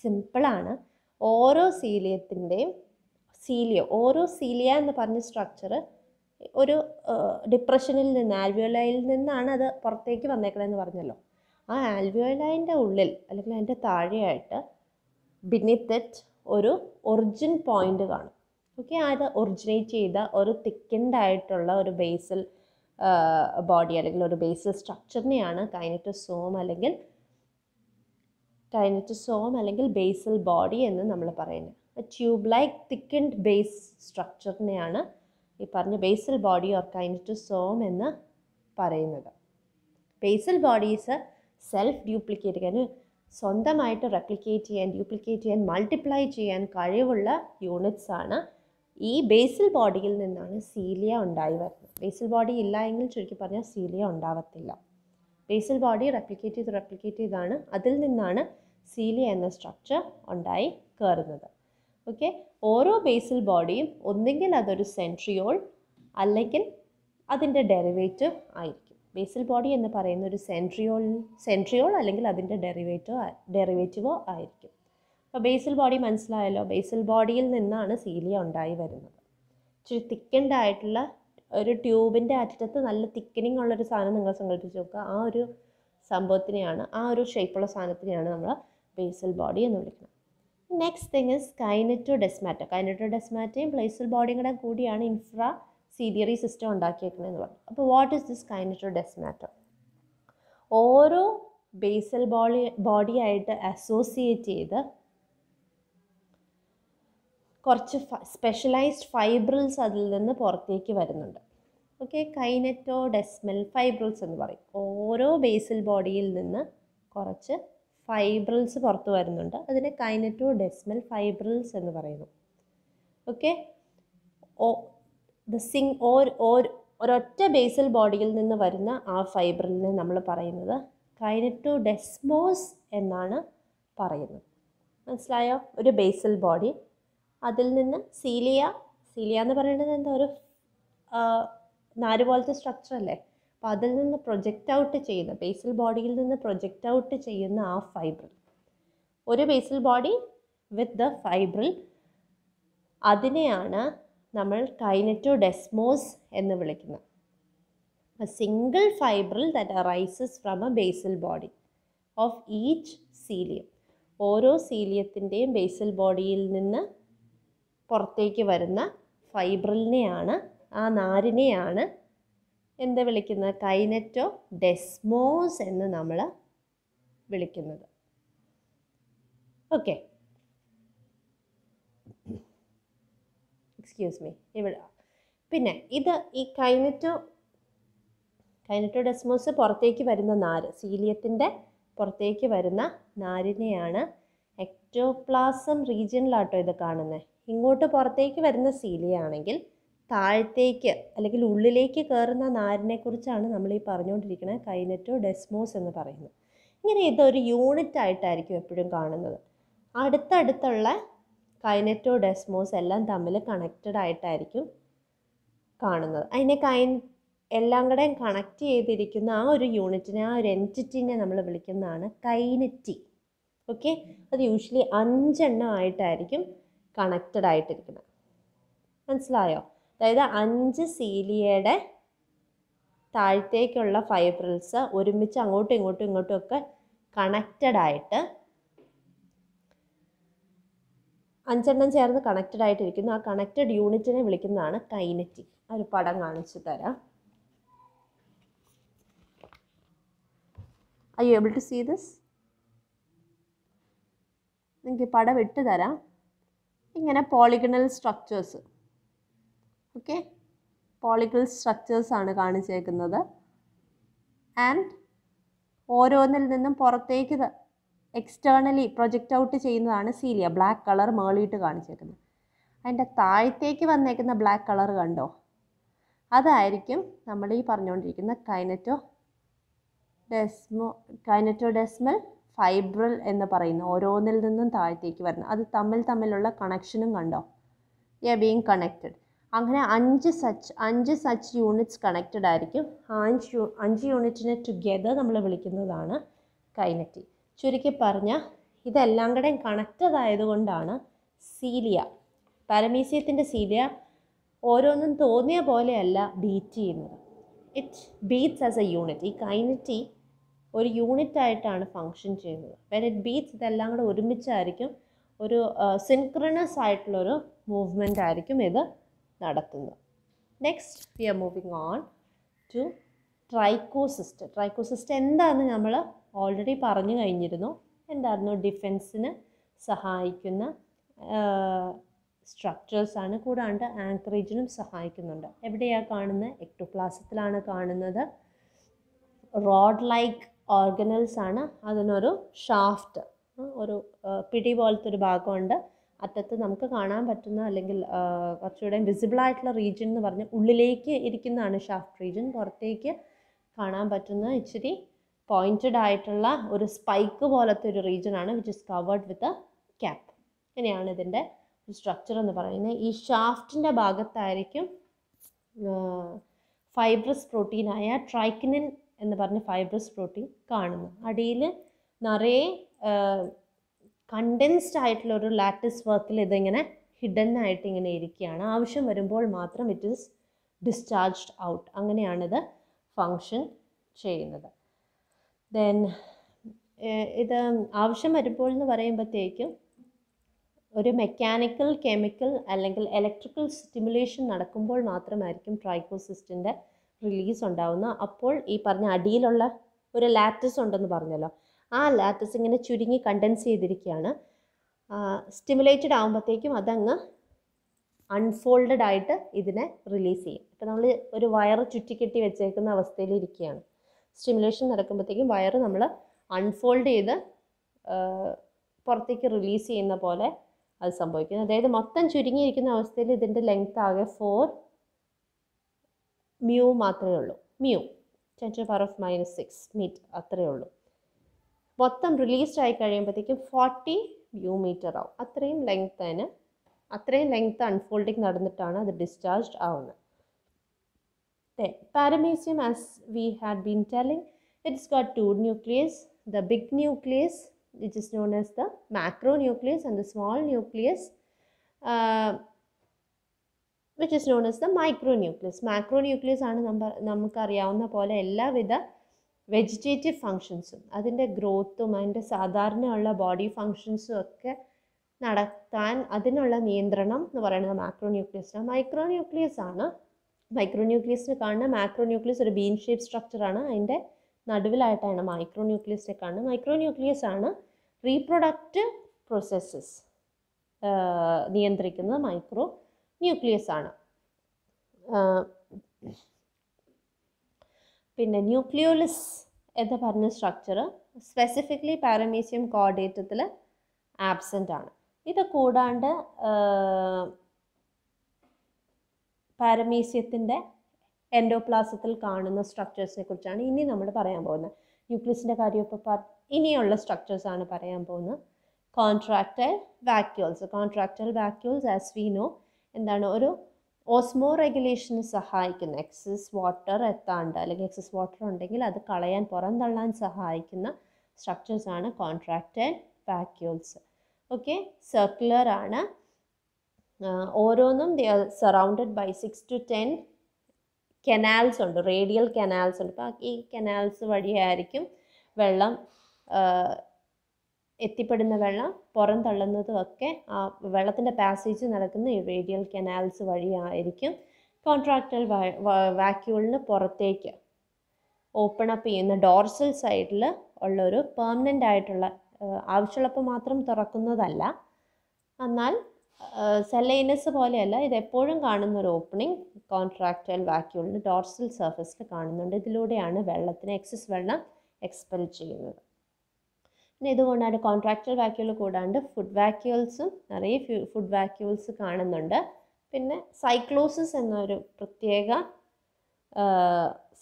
സിമ്പിളാണ്. ഓരോ സീലിയത്തിൻ്റെയും ഓരോ സീലിയ എന്ന് പറഞ്ഞ സ്ട്രക്ചർ ഒരു ഡിപ്രഷനിൽ നിന്ന്, ആൽവിയോലയിൽ നിന്നാണ് അത് പുറത്തേക്ക് വന്നേക്കണമെന്ന് പറഞ്ഞല്ലോ. ആ ആൽവിയോലൈൻ്റെ ഉള്ളിൽ അല്ലെങ്കിൽ അതിൻ്റെ താഴെയായിട്ട് ബിനിത്ത് ഇറ്റ് ഒരു ഒറിജിൻ പോയിൻ്റ് കാണും. ഓക്കെ, അത് ഒറിജിനേറ്റ് ചെയ്ത ഒരു തിക്കൻഡ് ആയിട്ടുള്ള ഒരു ബേസൽ ബോഡി അല്ലെങ്കിൽ ഒരു ബേസൽ സ്ട്രക്ചറിനെയാണ് കൈനറ്റോസോം അല്ലെങ്കിൽ ബേസൽ ബോഡി എന്ന് നമ്മൾ പറയുന്നത്. ട്യൂബ് ലൈക്ക് തിക്കൻഡ് ബേസ് സ്ട്രക്ചറിനെയാണ് ഈ പറഞ്ഞ ബേസൽ ബോഡി ഓർ കൈനറ്റോസോം എന്ന് പറയുന്നത്. ബേസൽ ബോഡീസ് സെൽഫ് ഡ്യൂപ്ലിക്കേറ്റ് ചെയ്യാൻ, സ്വന്തമായിട്ട് റെപ്ലിക്കേറ്റ് ചെയ്യാൻ, ഡ്യൂപ്ലിക്കേറ്റ് ചെയ്യാൻ, മൾട്ടിപ്ലൈ ചെയ്യാൻ കഴിവുള്ള യൂണിറ്റ്സ് ആണ്. ഈ ബേസൽ ബോഡിയിൽ നിന്നാണ് സീലിയ ഉണ്ടായി വരുന്നത്. ബേസൽ ബോഡി ഇല്ല എങ്കിൽ ചുരുക്കി പറഞ്ഞാൽ സീലിയ ഉണ്ടാവത്തില്ല. ബേസൽ ബോഡി റെപ്ലിക്കേറ്റ് ചെയ്താണ് അതിൽ നിന്നാണ് സീലിയ എന്ന സ്ട്രക്ചർ ഉണ്ടായി കയറുന്നത്. ഓക്കെ, ഓരോ ബേസൽ ബോഡിയും ഒന്നെങ്കിൽ അതൊരു സെൻട്രിയോൾ അല്ലെങ്കിൽ അതിൻ്റെ ഡെറിവേറ്റീവ് ആയിരിക്കും. ബേസൽ ബോഡി എന്ന് പറയുന്ന ഒരു സെൻട്രിയോൾ അല്ലെങ്കിൽ അതിൻ്റെ ഡെറിവേറ്റീവോ ആയിരിക്കും. അപ്പോൾ ബേസൽ ബോഡി മനസ്സിലായല്ലോ. ബേസൽ ബോഡിയിൽ നിന്നാണ് സീലിയ ഉണ്ടായി വരുന്നത്. ഇച്ചിരി തിക്കൻഡ് ആയിട്ടുള്ള ഒരു ട്യൂബിൻ്റെ അറ്റത്ത് നല്ല തിക്കനിങ് ഉള്ളൊരു സാധനം നിങ്ങൾ സങ്കല്പിച്ച് നോക്കുക. ആ ഒരു സംഭവത്തിനെയാണ്, ആ ഒരു ഷേപ്പുള്ള സാധനത്തിനെയാണ് നമ്മൾ ബേസൽ ബോഡി എന്ന് വിളിക്കുന്നത്. Next thing is kinetodesmata. കൈനറ്റോഡെസ്മാറ്റയും ബേസൽ ബോഡിയും കൂടെ കൂടിയാണ് ഇൻഫ്രാസീലിയറി സിസ്റ്റം ഉണ്ടാക്കിയേക്കുന്നതെന്ന് പറഞ്ഞു. അപ്പോൾ വാട്ട് ഇസ് ദിസ് കൈനറ്റോഡെസ്മാറ്റ? ഓരോ ബേസൽ ബോഡിയായിട്ട് അസോസിയേറ്റ് ചെയ്ത് കുറച്ച് സ്പെഷ്യലൈസ്ഡ് ഫൈബ്രിൽസ് അതിൽ നിന്ന് പുറത്തേക്ക് വരുന്നുണ്ട്. ഓക്കെ, കൈനറ്റോഡെസ്മൽ ഫൈബ്രിൽസ് എന്ന് പറയും. ഓരോ ബേസൽ ബോഡിയിൽ നിന്ന് കുറച്ച് ഫൈബ്രിൽസ് പുറത്ത് വരുന്നുണ്ട്. അതിനെ കൈനറ്റോഡെസ്മൽ ഫൈബ്രിൽസ് എന്ന് പറയുന്നു. ഓക്കെ, ഒരൊറ്റ ബേസൽ ബോഡിയിൽ നിന്ന് വരുന്ന ആ ഫൈബ്രിലിനെ നമ്മൾ പറയുന്നത് കൈനറ്റോഡെസ്മോസ് എന്നാണ് പറയുന്നത്. മനസ്സിലായോ? ഒരു ബേസൽ ബോഡി, അതിൽ നിന്ന് സീലിയ എന്ന് പറയുന്നത് എന്താ, ഒരു നാര് പോലത്തെ സ്ട്രക്ചർ അല്ലേ. അപ്പോൾ അതിൽ നിന്ന് പ്രൊജക്റ്റ് ഔട്ട് ചെയ്യുന്ന, ബേസൽ ബോഡിയിൽ നിന്ന് പ്രൊജക്റ്റ് ഔട്ട് ചെയ്യുന്ന ആ ഫൈബ്രിൽ, ഒരു basal body with the fibril, അതിനെയാണ് നമ്മൾ കൈനറ്റോഡെസ്മോസ് എന്ന് വിളിക്കുന്നത്. A single fibril that arises from a basal body of each cilium. ഓരോ സീലിയത്തിൻ്റെയും ബേസൽ ബോഡിയിൽ നിന്ന് പുറത്തേക്ക് വരുന്ന ഫൈബ്രിലിനെയാണ്, ആ നാരിനെയാണ് എന്ത് വിളിക്കുന്നത്? കൈനറ്റോഡെസ്മോസ് എന്ന് നമ്മൾ വിളിക്കുന്നത്. ഓക്കെ, എക്സ്ക്യൂസ് മീ, ഇവിടെ പിന്നെ ഇത് ഈ കൈനറ്റോഡെസ്മോസ് പുറത്തേക്ക് വരുന്ന നാര്, സീലിയത്തിൻ്റെ പുറത്തേക്ക് വരുന്ന നാരിനെയാണ് എക്ടോപ്ലാസം റീജിയനിലാട്ടോ ഇത് കാണുന്നത്. ഇങ്ങോട്ട് പുറത്തേക്ക് വരുന്ന സീലിയ ആണെങ്കിൽ താഴത്തേക്ക് അല്ലെങ്കിൽ ഉള്ളിലേക്ക് കയറുന്ന നാരിനെക്കുറിച്ചാണ് നമ്മൾ ഈ പറഞ്ഞുകൊണ്ടിരിക്കുന്നത് കൈനറ്റോഡെസ്മോസ് എന്ന് പറയുന്നത്. ഇങ്ങനെ ഇതൊരു യൂണിറ്റ് ആയിട്ടായിരിക്കും എപ്പോഴും കാണുന്നത്. അടുത്തടുത്തുള്ള കൈനറ്റോഡെസ്മോസ് എല്ലാം തമ്മിൽ കണക്റ്റഡ് ആയിട്ടായിരിക്കും കാണുന്നത്. അതിനെ എല്ലാം കൂടെ കണക്ട് ചെയ്തിരിക്കുന്ന ആ ഒരു യൂണിറ്റിനെ, ആ ഒരു എൻറ്റിറ്റിനെ നമ്മൾ വിളിക്കുന്നതാണ് കൈനറ്റി. ഓക്കെ, അത് യൂഷ്വലി 5 എണ്ണമായിട്ടായിരിക്കും കണക്റ്റഡ് ആയിട്ടിരിക്കുന്നത്. മനസ്സിലായോ? അതായത് 5 സീലിയയുടെ താഴത്തേക്കുള്ള ഫൈബ്രിൽസ് ഒരുമിച്ച് അങ്ങോട്ടും ഇങ്ങോട്ടും ഒക്കെ കണക്റ്റഡ് ആയിട്ട് 5 ചേർന്ന് കണക്റ്റഡ് ആയിട്ടിരിക്കുന്നു. ആ കണക്റ്റഡ് യൂണിറ്റിനെ വിളിക്കുന്നതാണ് കൈനറ്റി. ഒരു പടം കാണിച്ചു തരാം. Are you able to see this? നിങ്ങൾക്ക് പടം ഇട്ട് തരാം. ഇങ്ങനെ polygonal structures, okay, polygonal structures ആണ് കാണിച്ചേക്കുന്നത്. ആൻഡ് ഓരോന്നിൽ നിന്നും പുറത്തേക്ക് എക്സ്റ്റേണലി പ്രൊജക്റ്റ് ഔട്ട് ചെയ്യുന്നതാണ് സീലിയ. ബ്ലാക്ക് കളർ മേളിയിട്ട് കാണിച്ചേക്കുന്നത്. അതിൻ്റെ താഴത്തേക്ക് വന്നേക്കുന്ന ബ്ലാക്ക് കളർ കണ്ടോ? അതായിരിക്കും നമ്മൾ ഈ പറഞ്ഞുകൊണ്ടിരിക്കുന്ന കൈനറ്റോഡെസ്മൽ ഫൈബ്രിൽ എന്ന് പറയുന്ന ഓരോന്നിൽ നിന്നും താഴത്തേക്ക് വരുന്നത്. അത് തമ്മിലുള്ള കണക്ഷനും കണ്ടോ? You are being connected. അങ്ങനെ 5 സച്ച് യൂണിറ്റ്സ് കണക്റ്റഡ് ആയിരിക്കും. 5 യൂണിറ്റിനെ ടുഗെദർ നമ്മൾ വിളിക്കുന്നതാണ് കൈനറ്റി. ചുരുക്കി പറഞ്ഞാൽ ഇതെല്ലാം കൂടെ കണക്റ്റഡ് ആയതുകൊണ്ടാണ് സീലിയ, പാരമീസിയത്തിൻ്റെ സീലിയ ഓരോന്നും തോന്നിയ പോലെയല്ല ബീറ്റ് ചെയ്യുന്നത്. It beats as a unit. ഈ കൈനറ്റി ഒരു യൂണിറ്റ് ആയിട്ടാണ് ഫങ്ഷൻ ചെയ്യുന്നത്. വെൻ ഇറ്റ് ബീറ്റ്സ് ഇതെല്ലാം കൂടെ ഒരുമിച്ചായിരിക്കും, ഒരു സിൻക്രണസ് ആയിട്ടുള്ളൊരു മൂവ്മെൻ്റ് ആയിരിക്കും ഇത് നടത്തുന്നത്. Next we are moving on to trichocyst. Trichocyst എന്താണെന്ന് നമ്മൾ ഓൾറെഡി പറഞ്ഞു കഴിഞ്ഞിരുന്നു. എന്തായിരുന്നു? ഡിഫെൻസിന് സഹായിക്കുന്ന സ്ട്രക്ചേഴ്സാണ്. കൂടാണ്ട് ആങ്കറേജിനും സഹായിക്കുന്നുണ്ട്. എവിടെയാണ് കാണുന്നത്? എക്ടോപ്ലാസത്തിലാണ് കാണുന്നത്. റോഡ് ലൈക്ക് ഓർഗനൽസ് ആണ്. അതിനൊരു ഷാഫ്റ്റ്, ഒരു പിടി പോലത്തെ ഒരു ഭാഗമുണ്ട്. അറ്റത്ത് നമുക്ക് കാണാൻ പറ്റുന്ന, അല്ലെങ്കിൽ കുറച്ചുകൂടെ വിസിബിൾ ആയിട്ടുള്ള റീജിയൻ എന്ന് പറഞ്ഞാൽ ഉള്ളിലേക്ക് ഇരിക്കുന്നതാണ് ഷാഫ്റ്റ് റീജിയൻ. പുറത്തേക്ക് കാണാൻ പറ്റുന്ന ഇച്ചിരി പോയിൻറ്റഡ് ആയിട്ടുള്ള ഒരു സ്പൈക്ക് പോലത്തെ ഒരു റീജിയനാണ് which is covered with a cap. ഇങ്ങനെയാണ് ഇതിൻ്റെ സ്ട്രക്ചർ എന്ന് പറയുന്നത്. ഈ ഷാഫ്റ്റിൻ്റെ ഭാഗത്തായിരിക്കും ഫൈബ്രസ് പ്രോട്ടീനായ ട്രൈക്കിനിൻ എന്ന് പറഞ്ഞ ഫൈബ്രസ് പ്രോട്ടീൻ കാണുന്നത്. അടിയിൽ നിറയെ കണ്ടൻസ്ഡ് ആയിട്ടുള്ള ഒരു ലാറ്റിസ് വർക്കിൽ ഇതിങ്ങനെ ഹിഡൻ ആയിട്ട് ഇങ്ങനെ ഇരിക്കുകയാണ്. ആവശ്യം വരുമ്പോൾ മാത്രം ഇറ്റ് ഈസ് ഡിസ്ചാർജ്ഡ് ഔട്ട്. അങ്ങനെയാണിത് ഫങ്ഷൻ ചെയ്യുന്നത്. ദെൻ ഇത് ആവശ്യം വരുമ്പോൾ എന്ന് പറയുമ്പോഴത്തേക്കും ഒരു മെക്കാനിക്കൽ, കെമിക്കൽ അല്ലെങ്കിൽ ഇലക്ട്രിക്കൽ സ്റ്റിമുലേഷൻ നടക്കുമ്പോൾ മാത്രമായിരിക്കും ട്രൈക്കോസിസ്റ്റിൻ്റെ റിലീസ് ഉണ്ടാവുന്നത്. അപ്പോൾ ഈ പറഞ്ഞ അടിയിലുള്ള ഒരു ലാറ്റിസ് ഉണ്ടെന്ന് പറഞ്ഞല്ലോ, ആ ലാറ്റിസ് ഇങ്ങനെ ചുരുങ്ങി കണ്ടൻസ് ചെയ്തിരിക്കുകയാണ്. സ്റ്റിമുലേറ്റഡ് ആകുമ്പോഴത്തേക്കും അതങ്ങ് അൺഫോൾഡഡ് ആയിട്ട് ഇതിനെ റിലീസ് ചെയ്യും. ഇപ്പോൾ നമ്മൾ ഒരു വയറ് ചുറ്റിക്കെട്ടി വെച്ചേക്കുന്ന അവസ്ഥയിൽ ഇരിക്കുകയാണ്. സ്റ്റിമുലേഷൻ നടക്കുമ്പോഴത്തേക്കും വയറ് നമ്മൾ അൺഫോൾഡ് ചെയ്ത് പുറത്തേക്ക് റിലീസ് ചെയ്യുന്ന പോലെ അത് സംഭവിക്കുന്നത്. അതായത് മൊത്തം ചുരുങ്ങിയിരിക്കുന്ന അവസ്ഥയിൽ ഇതിൻ്റെ ലെങ്ത് ആകെ 4 μ മാത്രമേ ഉള്ളൂ. μ 10⁻⁻6 മീറ്റർ അത്രയേ ഉള്ളൂ. മൊത്തം റിലീസ്ഡ് ആയി കഴിയുമ്പോഴത്തേക്കും 40 μ ആവും. അത്രയും ലെങ്ത് അൺഫോൾഡിങ് നടന്നിട്ടാണ് അത് ഡിസ്ചാർജ്ഡ് ആവുന്നത്. Paramecium, as we had been telling, it's got 2 nucleus. The big nucleus, which is known as the macronucleus, and the small nucleus, which is known as the micronucleus. Macronucleus ആണ് നമുക്കറിയാവുന്ന പോലെ എല്ലാവിധ vegetative ഫങ്ഷൻസും അതിൻ്റെ ഗ്രോത്തും അതിൻ്റെ സാധാരണയുള്ള body ഫങ്ഷൻസും ഒക്കെ നടത്താൻ അതിനുള്ള നിയന്ത്രണം എന്ന് പറയുന്നത് മാക്രോന്യൂക്ലിയസിനാണ്. മൈക്രോന്യൂക്ലിയസിന് കാണുന്ന മാക്രോന്യൂക്ലിയസ് ഒരു ബീൻ ഷേപ്പ് സ്ട്രക്ചറാണ്. അതിൻ്റെ നടുവിലായിട്ടാണ് മൈക്രോന്യൂക്ലിയസിനെ കാണുന്നത്. മൈക്രോന്യൂക്ലിയസ് ആണ് റീപ്രൊഡക്റ്റീവ് പ്രോസസ്സസ് നിയന്ത്രിക്കുന്നത്. മൈക്രോന്യൂക്ലിയസ് ആണ്. പിന്നെ ന്യൂക്ലിയോളിസ് എന്ന് പറഞ്ഞ സ്ട്രക്ചർ സ്പെസിഫിക്കലി പാരമീസിയം കോർഡേറ്റത്തിൽ ആബ്സെൻ്റ് ആണ്. ഇത് കൂടാണ്ട് പാരമീസിയത്തിൻ്റെ എൻഡോപ്ലാസത്തിൽ കാണുന്ന സ്ട്രക്ചേഴ്സിനെ കുറിച്ചാണ് ഇനി നമ്മൾ പറയാൻ പോകുന്നത്. ന്യൂക്ലിയസിൻ്റെ കാര്യം ഇപ്പോൾ ഇനിയുള്ള സ്ട്രക്ചേഴ്സാണ് പറയാൻ പോകുന്നത്. Contractile vacuoles. As we no എന്താണ്, ഒരു ഓസ്മോ റെഗുലേഷന് സഹായിക്കുന്ന എക്സസ് വാട്ടർ എത്താണ്ട് അല്ലെങ്കിൽ എക്സസ് വാട്ടർ ഉണ്ടെങ്കിൽ അത് കളയാൻ പുറന്തള്ളാൻ സഹായിക്കുന്ന സ്ട്രക്ചേഴ്സാണ് കോൺട്രാക്റ്റൈൽ വാക്യൂൾസ്. ഓക്കെ, സർക്കുലർ ആണ്. ഓരോന്നും they are surrounded by 6 to 10 canals ഉണ്ട്, റേഡിയൽ കനാൽസ് ഉണ്ട്. അപ്പോൾ ഈ കനാൽസ് വഴിയായിരിക്കും വെള്ളം എത്തിപ്പെടുന്ന വെള്ളം പുറം തള്ളുന്നതും ഒക്കെ ആ വെള്ളത്തിൻ്റെ പാസേജ് നടക്കുന്ന ഈ റേഡിയൽ കനാൽസ് വഴിയായിരിക്കും. കോൺട്രാക്റ്റൈൽ വാക്യൂളിന് പുറത്തേക്ക് ഓപ്പൺ അപ്പ് ചെയ്യുന്ന ഡോർസൽ സൈഡിൽ ഉള്ളൊരു പെർമനൻ്റ് ആയിട്ടുള്ള ആവശ്യമുള്ളപ്പോൾ മാത്രം തുറക്കുന്നതല്ല, എന്നാൽ സെലൈനസ് പോലെയല്ല, ഇത് എപ്പോഴും കാണുന്ന ഒരു ഓപ്പണിംഗ് കോൺട്രാക്റ്റൈൽ വാക്യൂളിന് ഡോർസൽ സർഫസിൽ കാണുന്നുണ്ട്. ഇതിലൂടെയാണ് വെള്ളത്തിന് എക്സസ് വെള്ളം എക്സ്പെൽ ചെയ്യുന്നത്. പിന്നെ ഇതുകൊണ്ടാണ് കോൺട്രാക്റ്റൈൽ വാക്യൂൾ കൂടാണ്ട് ഫുഡ് വാക്യൂൾസും നിറയെ ഫുഡ് വാക്യൂൾസ് കാണുന്നുണ്ട്. പിന്നെ സൈക്ലോസിസ് എന്നൊരു പ്രത്യേക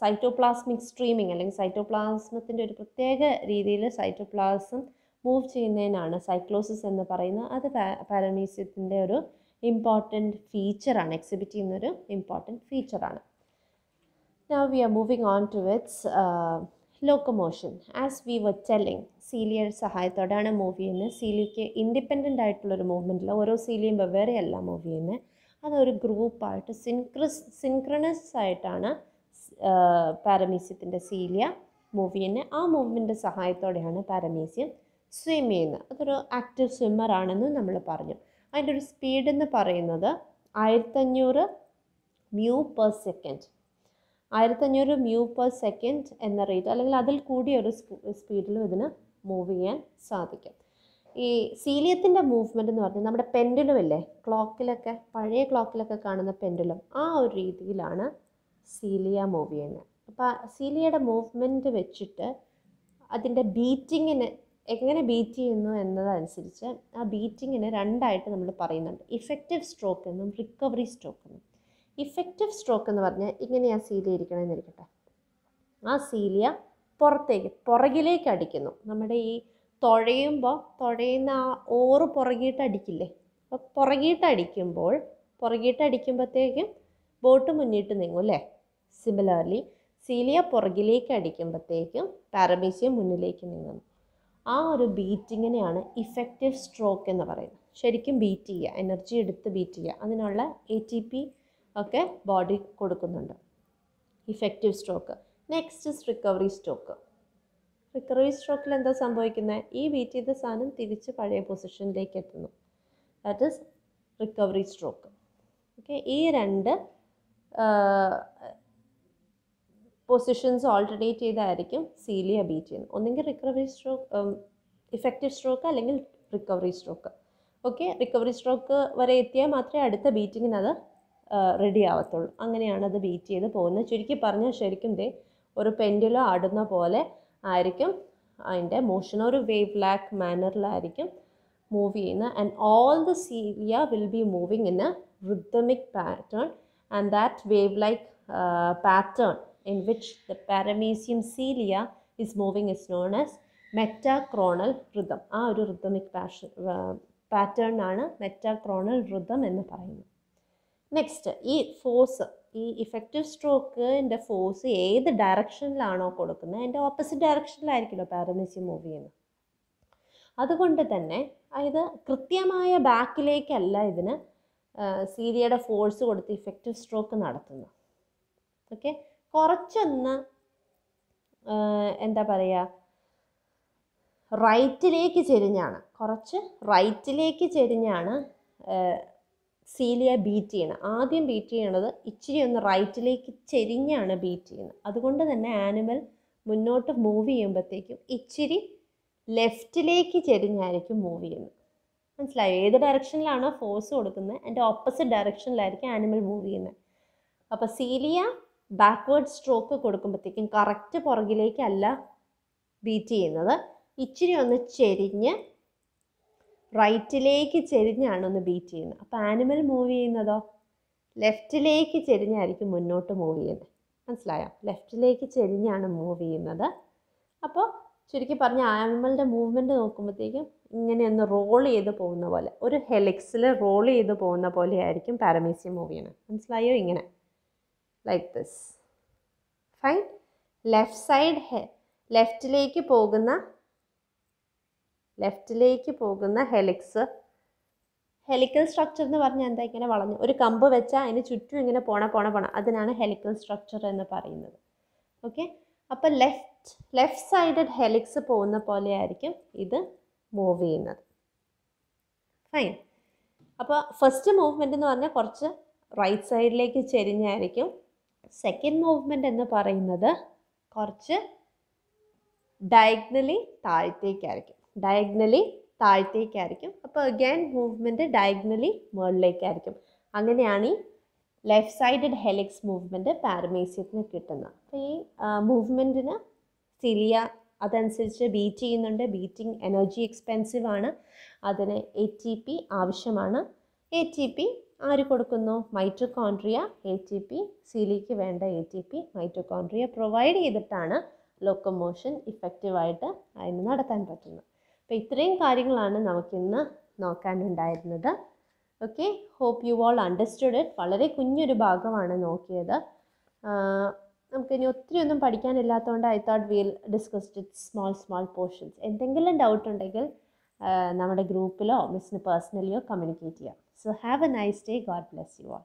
സൈറ്റോപ്ലാസ്മിക് സ്ട്രീമിങ് അല്ലെങ്കിൽ സൈറ്റോപ്ലാസ്മത്തിൻ്റെ ഒരു പ്രത്യേക രീതിയിൽ സൈറ്റോപ്ലാസം മൂവ് ചെയ്യുന്നതിനാണ് സൈക്ലോസിസ് എന്ന് പറയുന്നത്. അത് പാരമീസിയത്തിൻ്റെ ഒരു ഇമ്പോർട്ടൻറ്റ് ഫീച്ചറാണ്, എക്സിബിറ്റ് ചെയ്യുന്നൊരു important ഫീച്ചറാണ്. Now we are moving on to its locomotion. As we were telling, സീലിയയുടെ സഹായത്തോടെയാണ് മൂവ് ചെയ്യുന്നത്. സീലിയയ്ക്ക് ഇൻഡിപെൻഡൻ്റ് ആയിട്ടുള്ളൊരു മൂവ്മെൻറ്റിൽ ഓരോ സീലിയും വെവ്വേറെയല്ല മൂവ് ചെയ്യുന്നത്. അതൊരു ഗ്രൂപ്പായിട്ട് സിൻക്രണസ് ആയിട്ടാണ് പാരമീസിയത്തിൻ്റെ സീലിയ മൂവ് ചെയ്യുന്നത്. ആ മൂവ്മെൻറ്റിൻ്റെ സഹായത്തോടെയാണ് പാരമീസിയം സ്വിം ചെയ്യുന്നത്. അതൊരു ആക്റ്റീവ് സ്വിമ്മർ ആണെന്ന് നമ്മൾ പറഞ്ഞു. അതിൻ്റെ ഒരു സ്പീഡ് എന്ന് പറയുന്നത് 1500 μ/s. 1500 μ/s എന്ന റേറ്റ് അല്ലെങ്കിൽ അതിൽ കൂടിയ ഒരു സ്പീഡിലും ഇതിന് മൂവ് ചെയ്യാൻ സാധിക്കും. ഈ സീലിയത്തിൻ്റെ മൂവ്മെൻറ്റ് എന്ന് പറഞ്ഞാൽ നമ്മുടെ പെൻഡുലം ഇല്ലേ, ക്ലോക്കിലൊക്കെ പഴയ ക്ലോക്കിലൊക്കെ കാണുന്ന പെൻഡുലം, ആ ഒരു രീതിയിലാണ് സീലിയ മൂവ് ചെയ്യുന്നത്. അപ്പോൾ സീലിയയുടെ മൂവ്മെൻറ്റ് വെച്ചിട്ട് അതിൻ്റെ ബീറ്റിങ്ങിന് എങ്ങനെ ബീറ്റ് ചെയ്യുന്നു എന്നതനുസരിച്ച് ആ ബീറ്റിങ്ങിന് രണ്ടായിട്ട് നമ്മൾ പറയുന്നുണ്ട്, ഇഫക്റ്റീവ് സ്ട്രോക്ക് എന്നും റിക്കവറി സ്ട്രോക്ക് എന്നും. ഇഫക്റ്റീവ് സ്ട്രോക്ക് എന്ന് പറഞ്ഞാൽ ഇങ്ങനെയാണ് സീലിയ ഇരിക്കണമെന്ന് ഇരിക്കട്ടെ. ആ സീലിയ പുറകിലേക്ക് അടിക്കുന്നു. നമ്മുടെ ഈ തുഴയുന്ന ആ ഓറ് പുറകിയിട്ട് അടിക്കില്ലേ, അപ്പോൾ പുറകിയിട്ട് അടിക്കുമ്പോഴത്തേക്കും ബോട്ട് മുന്നിട്ട് നീങ്ങും അല്ലേ. സിമിലർലി സീലിയ പുറകിലേക്ക് അടിക്കുമ്പോഴത്തേക്കും പാരമീസിയം മുന്നിലേക്ക് നീങ്ങുന്നു. ആ ഒരു ബീറ്റിങ്ങിനെയാണ് ഇഫക്റ്റീവ് സ്ട്രോക്ക് എന്ന് പറയുന്നത്. ശരിക്കും ബീറ്റ് ചെയ്യുക, എനർജി എടുത്ത് ബീറ്റ് ചെയ്യുക, അതിനുള്ള ATP ഒക്കെ ബോഡി കൊടുക്കുന്നുണ്ട്. Effective stroke. Next is recovery stroke. Recovery സ്ട്രോക്കിൽ എന്താ സംഭവിക്കുന്നത്? ഈ ബീറ്റ് ചെയ്ത സാധനം തിരിച്ച് പഴയ പൊസിഷനിലേക്ക് എത്തുന്നു. That is recovery stroke. Okay, ഈ രണ്ട് പൊസിഷൻസ് ഓൾട്ടർനേറ്റ് ചെയ്തായിരിക്കും സീലിയ ബീറ്റ് ചെയ്യുന്നത്. ഒന്നെങ്കിൽ റിക്കവറി സ്ട്രോക്ക്, ഇഫക്റ്റീവ് സ്ട്രോക്ക്, അല്ലെങ്കിൽ recovery stroke. Okay, recovery stroke വരെ എത്തിയാൽ മാത്രമേ അടുത്ത ബീറ്റിങ്ങിന് അത് റെഡി ആവത്തുള്ളൂ. അങ്ങനെയാണ് അത് ബീറ്റ് ചെയ്ത് പോകുന്നത്. ചുരുക്കി പറഞ്ഞാൽ ശരിക്കും ഒരു പെൻഡുലം ആടുന്ന പോലെ ആയിരിക്കും അതിൻ്റെ മോഷൻ, ഒരു വേവ് ലാക്ക് മാനറിലായിരിക്കും മൂവ് ചെയ്യുന്നത്. And all the cilia will be moving in A rhythmic pattern, and that wave like pattern in which the paramecium cilia is moving is known as metachronal rhythm. ആ ഒരു rhythmic pattern ആണ് metachronal rhythm എന്ന് പറയുന്നത്. Next, ഈ force, ഈ effective സ്ട്രോക്കിൻ്റെ force ഏത് ഡയറക്ഷനിലാണോ കൊടുക്കുന്നത് അതിൻ്റെ ഓപ്പോസിറ്റ് ഡയറക്ഷനിലായിരിക്കുമല്ലോ പാരമീസിയം മൂവ് ചെയ്യുന്നത്. അതുകൊണ്ട് തന്നെ ഇത് കൃത്യമായ ബാക്കിലേക്കല്ല ഇതിന് സീലിയയുടെ ഫോഴ്സ് കൊടുത്ത് ഇഫക്റ്റീവ് സ്ട്രോക്ക് നടത്തുന്നു. ഓക്കെ, കുറച്ചൊന്ന് എന്താ പറയുക, കുറച്ച് റൈറ്റിലേക്ക് ചെരിഞ്ഞാണ് സീലിയ ബീറ്റ് ചെയ്യണം. ആദ്യം ബീറ്റ് ചെയ്യണത് ഇച്ചിരി ഒന്ന് റൈറ്റിലേക്ക് ചെരിഞ്ഞാണ് ബീറ്റ് ചെയ്യുന്നത്. അതുകൊണ്ട് തന്നെ ആനിമൽ മുന്നോട്ട് മൂവ് ചെയ്യുമ്പോഴത്തേക്കും ഇച്ചിരി ലെഫ്റ്റിലേക്ക് ചെരിഞ്ഞായിരിക്കും മൂവ് ചെയ്യുന്നത്. മനസ്സിലായോ? ഏത് ഡയറക്ഷനിലാണോ ഫോഴ്സ് കൊടുക്കുന്നത് അതിൻ്റെ ഓപ്പോസിറ്റ് ഡയറക്ഷനിലായിരിക്കും ആനിമൽ മൂവ് ചെയ്യുന്നത്. അപ്പോൾ സീലിയ ബാക്ക്വേർഡ് സ്ട്രോക്ക് കൊടുക്കുമ്പോഴത്തേക്കും കറക്റ്റ് പുറകിലേക്കല്ല ബീറ്റ് ചെയ്യുന്നത്, ഇച്ചിരി ഒന്ന് ചെരിഞ്ഞ് റൈറ്റിലേക്ക് ചെരിഞ്ഞാണ് ഒന്ന് ബീറ്റ് ചെയ്യുന്നത്. അപ്പോൾ ആനിമൽ മൂവ് ചെയ്യുന്നതോ ലെഫ്റ്റിലേക്ക് ചെരിഞ്ഞായിരിക്കും മുന്നോട്ട് മൂവ് ചെയ്യുന്നത്. മനസ്സിലായോ? ലെഫ്റ്റിലേക്ക് ചെരിഞ്ഞാണ് മൂവ് ചെയ്യുന്നത്. അപ്പോൾ ചുരുക്കി പറഞ്ഞ ആനിമലിൻ്റെ മൂവ്മെൻറ്റ് നോക്കുമ്പോഴത്തേക്കും ഇങ്ങനെ ഒന്ന് റോൾ ചെയ്ത് പോകുന്ന പോലെ, ഒരു ഹെലിക്സിൽ റോൾ ചെയ്ത് പോകുന്ന പോലെ ആയിരിക്കും പാരമീസിയം മൂവ് ചെയ്യണം. മനസ്സിലായോ? ഇങ്ങനെ like this. Fine. Left side ലെഫ്റ്റിലേക്ക് പോകുന്ന ഹെലിക്സ്, ഹെലിക്കൽ സ്ട്രക്ചർ എന്ന് പറഞ്ഞാൽ എന്താ? ഇങ്ങനെ വളഞ്ഞ് ഒരു കമ്പ് വെച്ചാൽ അതിന് ചുറ്റും ഇങ്ങനെ പോണ അതിനാണ് ഹെലിക്കൽ സ്ട്രക്ചർ എന്ന് പറയുന്നത്. ഓക്കെ, അപ്പോൾ ലെഫ്റ്റ് സൈഡഡ് ഹെലിക്സ് പോകുന്ന പോലെ ആയിരിക്കും ഇത് മൂവ് ചെയ്യുന്നത്. ഫൈൻ. അപ്പോൾ ഫസ്റ്റ് മൂവ്മെൻ്റ് എന്ന് പറഞ്ഞാൽ കുറച്ച് റൈറ്റ് സൈഡിലേക്ക് ചെരിഞ്ഞായിരിക്കും. സെക്കൻഡ് മൂവ്മെൻ്റ് എന്ന് പറയുന്നത് കുറച്ച് ഡയഗ്നലി താഴത്തേക്കായിരിക്കും. അപ്പോൾ അഗൈൻ മൂവ്മെൻറ്റ് ഡയഗ്നലി മുകളിലേക്കായിരിക്കും. അങ്ങനെയാണ് ഈ ലെഫ്റ്റ് സൈഡഡ് ഹെലിക്സ് മൂവ്മെൻറ്റ് പാരമീസിയത്തിന് കിട്ടുന്നത്. അപ്പോൾ ഈ മൂവ്മെൻറ്റിന് സിലിയ അതനുസരിച്ച് ബീറ്റ് ചെയ്യുന്നുണ്ട്. ബീറ്റിംഗ് എനർജി എക്സ്പെൻസീവ് ആണ്. അതിന് ATP ആവശ്യമാണ്. ATP ആര് കൊടുക്കുന്നു? മൈറ്റോകോൺട്രിയ. ATP, സിലിക്ക് വേണ്ട ATP മൈറ്റോകോൺട്രിയ പ്രൊവൈഡ് ചെയ്തിട്ടാണ് ലോക്കോമോഷൻ ഇഫക്റ്റീവായിട്ട് അതിന് നടത്താൻ പറ്റുന്നത്. അപ്പോൾ ഇത്രയും കാര്യങ്ങളാണ് നമുക്കിന്ന് നോക്കാനുണ്ടായിരുന്നത്. Okay, hope you all understood it. വളരെ കുഞ്ഞൊരു ഭാഗമാണ് നോക്കിയത്. നമുക്കിനി ഒത്തിരി ഒന്നും പഠിക്കാനില്ലാത്തതുകൊണ്ട് I thought will discussed it small portions. എന്തെങ്കിലും ഡൗട്ട് ഉണ്ടെങ്കിൽ നമ്മുടെ ഗ്രൂപ്പിലോ മിസ്സിന് പേഴ്സണലിയോ കമ്മ്യൂണിക്കേറ്റ് ചെയ്യാം. So have a nice day. God bless you all.